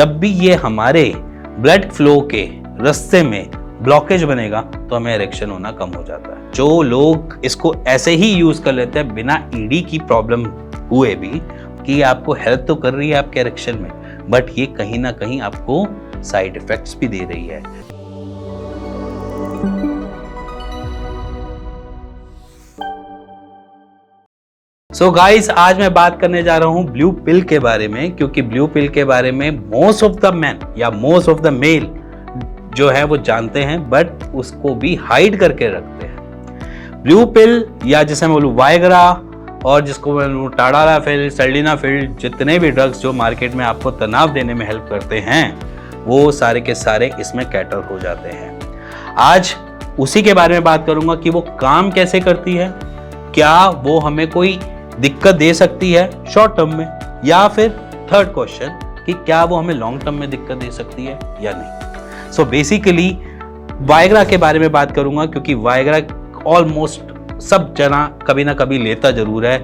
जब भी ये हमारे ब्लड फ्लो के रास्ते में ब्लॉकेज बनेगा तो हमें इरेक्शन होना कम हो जाता है। जो लोग इसको ऐसे ही यूज कर लेते हैं बिना ईडी की प्रॉब्लम हुए भी कि आपको हेल्प तो कर रही है आपके इरेक्शन में, बट ये कहीं ना कहीं आपको साइड इफेक्ट्स भी दे रही है। सो गाइस, आज मैं बात करने जा रहा हूं ब्लू पिल के बारे में, क्योंकि ब्लू पिल के बारे में मोस्ट ऑफ द मैन या मोस्ट ऑफ द मेल जो है वो जानते हैं, बट उसको भी हाइड करके रखते हैं। ब्लू पिल या जिसे मैं बोलूं वायग्रा और जिसको मैं बोलूं टाडालाफिल, सल्डेनाफिल, जितने भी ड्रग्स जो मार्केट में आपको तनाव देने में हेल्प करते हैं वो सारे के सारे इसमें कैटर हो जाते हैं। आज उसी के बारे में बात करूंगा कि वो काम कैसे करती है, क्या वो हमें कोई दिक्कत दे सकती है शॉर्ट टर्म में, या फिर थर्ड क्वेश्चन कि क्या वो हमें लॉन्ग टर्म में दिक्कत दे सकती है या नहीं। सो बेसिकली वायग्रा के बारे में बात करूंगा, क्योंकि वायग्रा ऑलमोस्ट सब जना कभी ना कभी लेता जरूर है,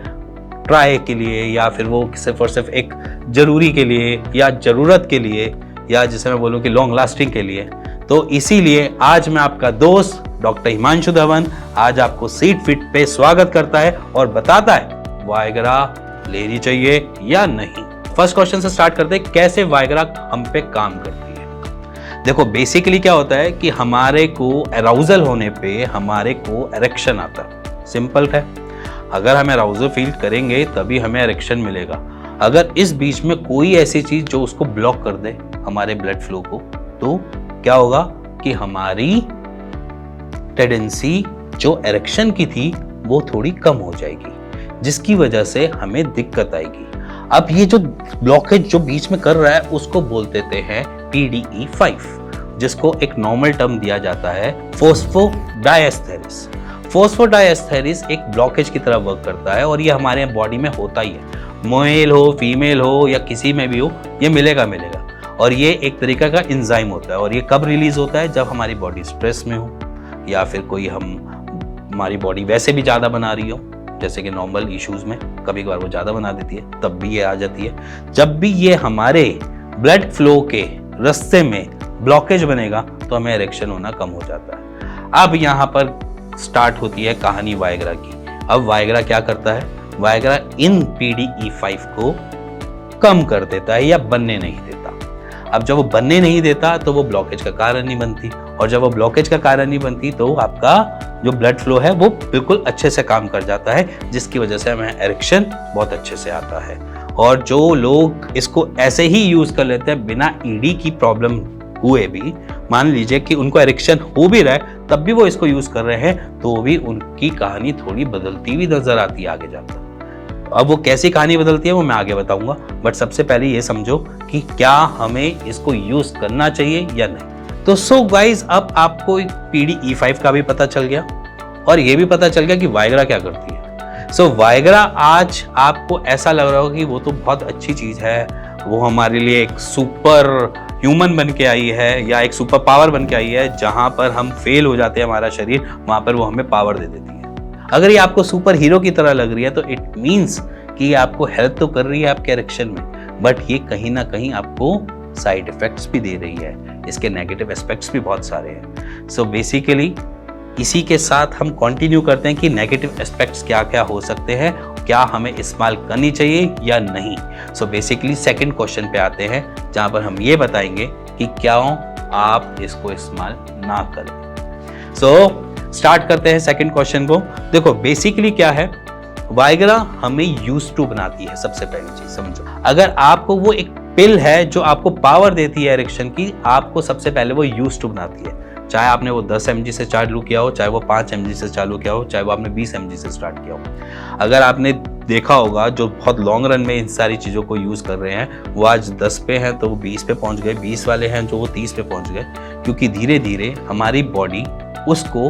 ट्राई के लिए या फिर वो सिर्फ और सिर्फ एक जरूरी के लिए या जरूरत के लिए या जिसे मैं बोलूं कि लॉन्ग लास्टिंग के लिए। तो इसीलिए आज मैं आपका दोस्त डॉक्टर हिमांशु धवन आज आपको सीट फिट पे स्वागत करता है और बताता है वायग्रा लेनी चाहिए या नहीं। फर्स्ट क्वेश्चन से स्टार्ट करते हैं, कैसे वायग्रा हम पे काम करती है। देखो बेसिकली क्या होता है कि हमारे को अराउजल होने पे हमारे को इरेक्शन आता है। सिंपल है, अगर हम अराउजल फील करेंगे तभी हमें इरेक्शन मिलेगा। अगर इस बीच में कोई ऐसी चीज जो उसको ब्लॉक कर दे हमारे ब्लड फ्लो को, तो क्या होगा कि हमारी टेंडेंसी जो इरेक्शन की थी वो थोड़ी कम हो जाएगी, जिसकी वजह से हमें दिक्कत आएगी। अब ये जो ब्लॉकेज जो बीच में कर रहा है उसको बोल देते हैं PDE5, जिसको एक नॉर्मल टर्म दिया जाता है फोस्फोडाइएस्थेरिस। फोस्फोडाइएस्थेरिस एक ब्लॉकेज की तरह वर्क करता है और ये हमारे बॉडी में होता ही है, मेल हो फीमेल हो या किसी में भी हो, ये मिलेगा। और ये एक तरीका का एंजाइम होता है और ये कब रिलीज होता है, जब हमारी बॉडी स्ट्रेस में हो या फिर कोई हमारी बॉडी वैसे भी ज्यादा बना रही हो, जैसे कि नॉर्मल इश्यूज में कभी कभार वो ज्यादा बना देती है, तब भी ये आ जाती है। जब भी ये हमारे ब्लड फ्लो के रास्ते में ब्लॉकेज बनेगा तो हमें इरेक्शन होना कम हो जाता है। अब यहाँ पर स्टार्ट होती है कहानी वायग्रा की। अब वायग्रा क्या करता है, वायग्रा इन PDE5 को कम कर देता है या बनने नहीं देता। अब जब वो बनने नहीं देता तो वो ब्लॉकेज का कारण नहीं बनती, और जब वो ब्लॉकेज का कारण नहीं बनती तो आपका जो ब्लड फ्लो है वो बिल्कुल अच्छे से काम कर जाता है, जिसकी वजह से हमें इरेक्शन बहुत अच्छे से आता है। और जो लोग इसको ऐसे ही यूज कर लेते हैं बिना ईडी की प्रॉब्लम हुए भी, मान लीजिए कि उनको इरेक्शन हो भी रहा है तब भी वो इसको यूज कर रहे हैं, तो भी उनकी कहानी थोड़ी बदलती हुई नजर आती है आगे जाकर। अब वो कैसी कहानी बदलती है वो मैं आगे बताऊंगा, बट सबसे पहले ये समझो कि क्या हमें इसको यूज करना चाहिए या नहीं। तो सो गाइज, अब आपको PDE5 का भी पता चल गया और ये भी पता चल गया कि वायग्रा क्या करती है। सो वायग्रा आज आपको ऐसा लग रहा होगा कि वो तो बहुत अच्छी चीज है, वो हमारे लिए एक सुपर ह्यूमन बन के आई है या एक सुपर पावर बन के आई है, जहां पर हम फेल हो जाते हैं हमारा शरीर, वहां पर वो हमें पावर दे देती है। अगर ये आपको सुपर हीरो की तरह लग रही है तो इट मीन्स कि आपको हेल्प तो कर रही है आपके इरेक्शन में, बट ये कहीं ना कहीं आपको साइड इफेक्ट्स भी दे रही है। इसके नेगेटिव एस्पेक्ट्स भी बहुत सारे हैं। सो बेसिकली इसी के साथ हम कंटिन्यू करते हैं कि नेगेटिव एस्पेक्ट्स क्या क्या हो सकते हैं, क्या हमें इस्तेमाल करनी चाहिए या नहीं। सो बेसिकली सेकंड क्वेश्चन पे आते हैं, जहां पर हम ये बताएंगे कि क्या आप इसको इस्तेमाल ना करें। सो स्टार्ट करते हैं सेकंड क्वेश्चन को। देखो बेसिकली क्या है, वायग्रा हमें यूज्ड टू बनाती है। सबसे पहली चीज समझो, अगर आपको वो एक पिल है जो आपको पावर देती है इरेक्शन की, आपको सबसे पहले वो यूज्ड टू बनाती है। चाहे आपने वो 10 mg से चालू किया हो, चाहे वो 5 mg से चालू किया हो, चाहे वो आपने 20 mg से स्टार्ट किया हो। अगर आपने देखा होगा जो बहुत लॉन्ग रन में इन सारी चीज़ों को यूज़ कर रहे हैं, वो आज 10 पे हैं तो वो 20 पे पहुंच गए, 20 वाले हैं जो वो 30 पे पहुंच गए, क्योंकि धीरे धीरे हमारी बॉडी उसको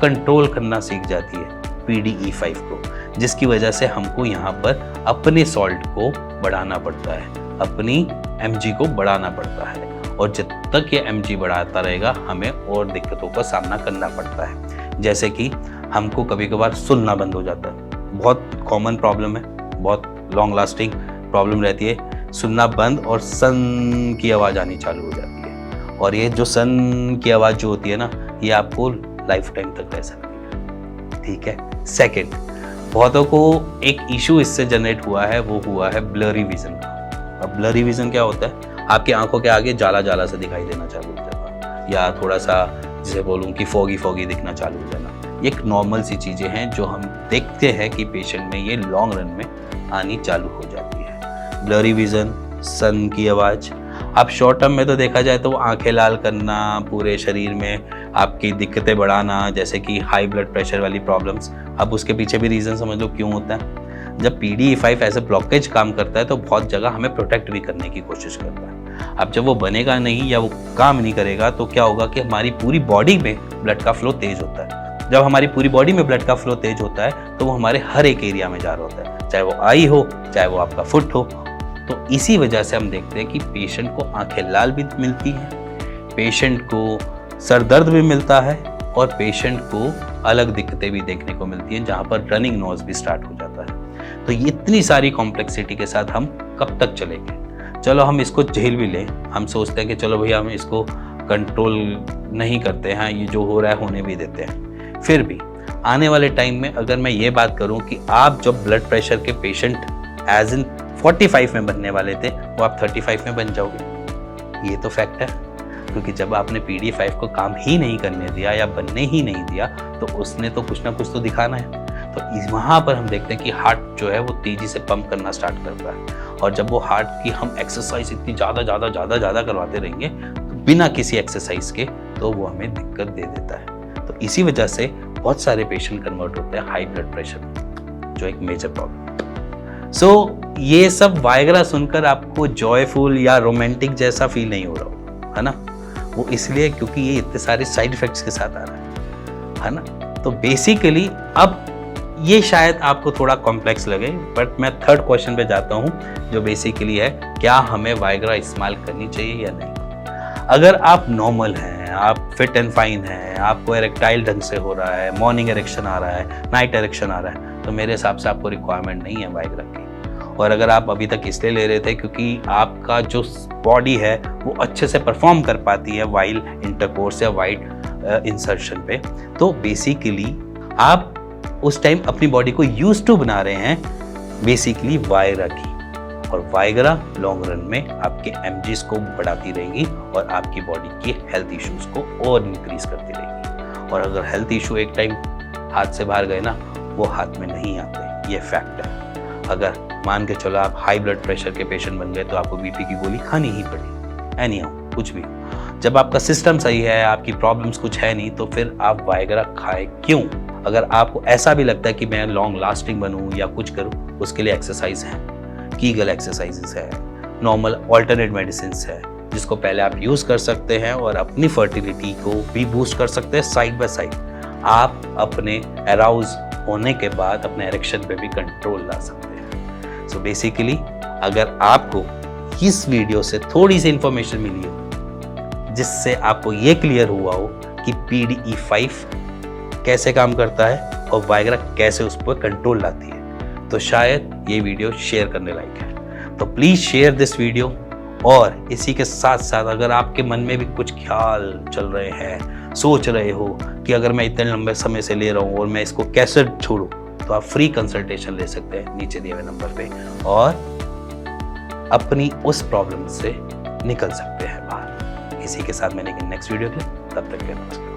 कंट्रोल करना सीख जाती है PDE5 को, जिसकी वजह से हमको यहाँ पर अपने सॉल्ट को बढ़ाना पड़ता है, अपनी mg को बढ़ाना पड़ता है, और जब तक ये mg बढ़ाता रहेगा हमें और दिक्कतों का सामना करना पड़ता है। जैसे कि हमको कभी कभार सुनना बंद हो जाता है, बहुत कॉमन प्रॉब्लम है, बहुत लॉन्ग लास्टिंग प्रॉब्लम रहती है। सुनना बंद और सन की आवाज़ आनी चालू हो जाती है। और ये जो सन की आवाज़ जो होती है ना, ये आपको लाइफ टाइम तक रह सकती है। ठीक है। सेकंड, बहुतों को एक इशू इससे जनरेट हुआ है, वो हुआ है ब्लरी विजन का। अब ब्लरी विजन क्या होता है? आपकी आंखों के आगे जाला जाला सा दिखाई देना चालू हो जाता, या थोड़ा सा जिसे बोलूँ कि फॉगी फॉगी दिखना चालू हो जाना। ये एक नॉर्मल सी चीज़ें हैं जो हम देखते हैं कि पेशेंट में ये लॉन्ग रन में आनी चालू हो जाती है। ब्लरी विजन, सन की आवाज़। अब शॉर्ट टर्म में तो देखा जाए तो आंखें लाल करना, पूरे शरीर में आपकी दिक्कतें बढ़ाना, जैसे कि हाई ब्लड प्रेशर वाली प्रॉब्लम्स। अब उसके पीछे भी रीज़न समझ लो क्यों होता है। जब PDE5 ऐसे ब्लॉकेज काम करता है तो बहुत जगह हमें प्रोटेक्ट भी करने की कोशिश करता है। अब जब वो बनेगा नहीं या वो काम नहीं करेगा तो क्या होगा कि हमारी पूरी बॉडी में ब्लड का फ्लो तेज होता है। जब हमारी पूरी बॉडी में ब्लड का फ्लो तेज होता है तो वो हमारे हर एक एरिया में जा रहा होता है, चाहे वो आई हो, चाहे वो आपका फुट हो। तो इसी वजह से हम देखते हैं कि पेशेंट को आंखें लाल भी मिलती हैं, पेशेंट को सर दर्द भी मिलता है, और पेशेंट को अलग दिक्कतें भी देखने को मिलती हैं, जहाँ पर रनिंग नोज भी स्टार्ट हो जाता है। तो ये इतनी सारी कॉम्प्लेक्सिटी के साथ हम कब तक चलेंगे? चलो हम इसको झेल भी लें, हम सोचते हैं कि चलो भैया हम इसको कंट्रोल नहीं करते हैं, ये जो हो रहा है होने भी देते हैं। फिर भी आने वाले टाइम में अगर मैं ये बात करूं कि आप जब ब्लड प्रेशर के पेशेंट एज इन 45 में बनने वाले थे, वो आप 35 में बन जाओगे। ये तो फैक्ट है, क्योंकि जब आपने PDE5 को काम ही नहीं करने दिया या बनने ही नहीं दिया तो उसने तो कुछ ना कुछ तो दिखाना है। तो वहाँ पर हम देखते हैं कि हार्ट जो है वो तेज़ी से पंप करना स्टार्ट करता है, और जब वो हार्ट की हम एक्सरसाइज इतनी ज़्यादा करवाते रहेंगे तो बिना किसी एक्सरसाइज के, तो वो हमें दिक्कत दे देता है। तो इसी वजह से बहुत सारे पेशेंट कन्वर्ट होते हैं हाई ब्लड प्रेशर, जो एक मेजर प्रॉब्लम। सो ये सब वायग्रा सुनकर आपको जॉयफुल या रोमांटिक जैसा फील नहीं हो रहा हो, है ना? वो इसलिए क्योंकि ये इतने सारे साइड इफेक्ट्स के साथ आ रहा है ना? तो बेसिकली अब ये शायद आपको थोड़ा कॉम्प्लेक्स लगे, बट मैं थर्ड क्वेश्चन पे जाता हूँ, जो बेसिकली है क्या हमें वायग्रा इस्तेमाल करनी चाहिए या नहीं। अगर आप नॉर्मल हैं, आप फिट एंड फाइन हैं, आपको एरेक्टाइल ढंग से हो रहा है, मॉर्निंग एरेक्शन आ रहा है, नाइट एरेक्शन आ रहा है, तो मेरे हिसाब से आपको रिक्वायरमेंट नहीं है वायग्रा की। और अगर आप अभी तक इसलिए ले रहे थे क्योंकि आपका जो बॉडी है वो अच्छे से परफॉर्म कर पाती है वाइल इंटरकोर्स या वाइड इंसर्शन पे, तो बेसिकली आप उस टाइम अपनी बॉडी को यूज टू बना रहे हैं बेसिकली वायग्रा की। और वायग्रा लॉन्ग रन में आपके MGs को बढ़ाती रहेगी और आपकी बॉडी के हेल्थ इश्यूज को और इंक्रीज करती रहेगी। और अगर हेल्थ इशू एक टाइम हाथ से बाहर गए ना, वो हाथ में नहीं आते, ये फैक्ट है। अगर मान के चलो आप हाई ब्लड प्रेशर के पेशेंट बन गए तो आपको BP की गोली खानी ही पड़ेगी, एनी हाउ कुछ भी। जब आपका सिस्टम सही है, आपकी प्रॉब्लम्स कुछ है नहीं, तो फिर आप वायग्रा खाए क्यों? अगर आपको ऐसा भी लगता है कि मैं लॉन्ग लास्टिंग बनूं या कुछ करूं, उसके लिए एक्सरसाइज है, कीगल एक्सरसाइजेस है, नॉर्मल ऑल्टरनेट मेडिसिन है, जिसको पहले आप यूज कर सकते हैं और अपनी फर्टिलिटी को भी बूस्ट कर सकते हैं साइड बाय साइड। आप अपने अराउज होने के बाद अपने एरेक्शन पे भी कंट्रोल ला सकते हैं। सो बेसिकली अगर आपको इस वीडियो से थोड़ी सी इंफॉर्मेशन मिली हो, जिससे आपको ये क्लियर हुआ हो कि PDE5 कैसे काम करता है और वायग्रा कैसे उस पर कंट्रोल लाती है, तो शायद ये वीडियो शेयर करने लायक है। तो प्लीज़ शेयर दिस वीडियो। और इसी के साथ साथ अगर आपके मन में भी कुछ ख्याल चल रहे हैं, सोच रहे हो कि अगर मैं इतने लंबे समय से ले रहा हूँ और मैं इसको कैसे छोड़ूं, तो आप फ्री कंसल्टेशन ले सकते हैं नीचे दिए हुए नंबर पे, और अपनी उस प्रॉब्लम से निकल सकते हैं बाहर। इसी के साथ मिलेंगे नेक्स्ट वीडियो के लिए, तब तक के लिए नमस्कार।